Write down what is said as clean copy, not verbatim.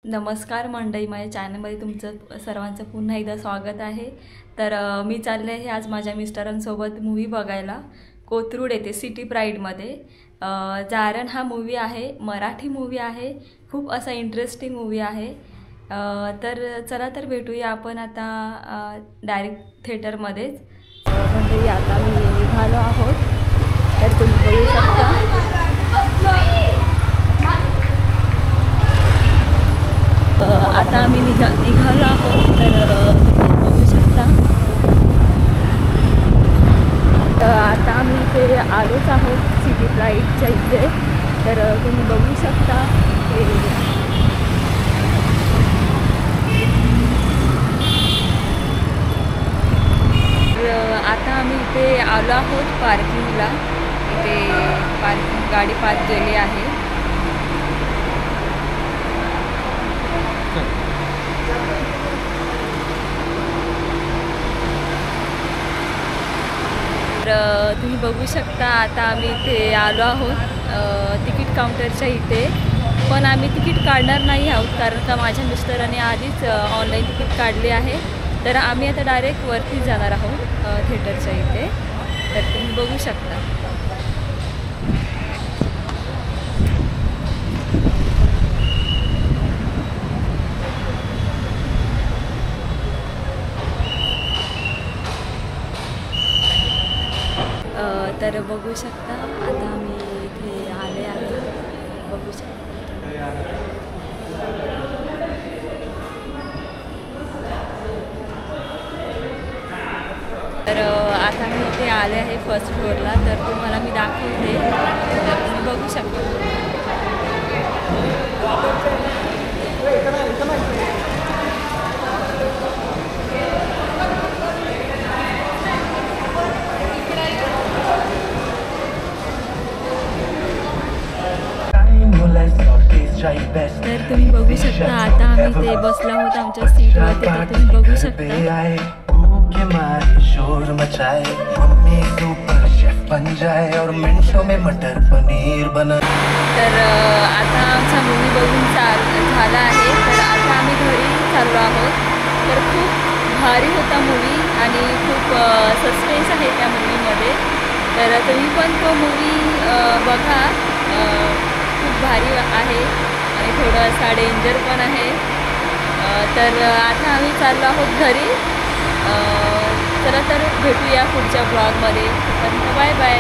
नमस्कार मंडळी, माझ्या चॅनलमध्ये तुमचं सर्वांचं पुन्हा एकदा स्वागत आहे। तर मी चालले आहे आज माझ्या मिस्टरांसोबत मूवी बघायला कोथरूड येथे सिटी प्राईडमध्ये। जारण हा मूवी आहे, मराठी मूवी आहे, खूप असा इंटरेस्टिंग मूवी आहे। तर चला तर भेटूया आपण आता डायरेक्ट थिएटरमध्येच। मंडळी आता मी निघालो आहोत, तर तुम्ही बघू शकता। आता आम्ही निघालो आहोत, तर बघू शकता। आता आम्ही इथे आलोच आहोत सिटी प्राईडच्या इथे, तर तुम्ही बघू शकता। आता आम्ही इथे आलो आहोत पार्किंगला। इथे पार्किंग गाडी पार्क केली आहे। तर तुम्ही बघू शकता आता आम्ही इथे आलो आहोत तिकीट काउंटरच्या इथे, पण आम्ही तिकीट काढणार नाही आहोत कारण का माझ्या मिस्टरांनी आधीच ऑनलाईन तिकीट काढले आहे। तर आम्ही आता डायरेक्ट वरती जाणार आहोत थिएटरच्या इथे, तर तुम्ही बघू शकता। तर बघू शकता आता आम्ही इथे आले आहे, बघू शकता। तर आता मी इथे आले आहे फर्स्ट फ्लोअरला, तर तुम्हाला मी दाखवते, तर तुम्ही बघू शकता। तर तुम्ही बघू शकता आता आम्ही ते बसलो आहोत आमच्या सीटवरती, तर तुम्ही बघू शकता। शोर मचाए मम्मी सुपर शेफ बन जाए और मिनटों में मटर पनीर बना। तर आता आमचा मूवी बघून झाला आहे, तर आता आम्ही घरी चाललो आहोत। तर खूप भारी होता मूवी आणि खूप सस्पेन्स आहे त्या मूवीमध्ये, तर तुम्ही पण तो मूवी बघा, खूप भारी आहे आणि थोडं असा डेंजर पण आहे। तर आता आम्ही चाललो आहोत घरी। चला तर भेटूया पुढच्या ब्लॉगमध्ये, तर बाय बाय।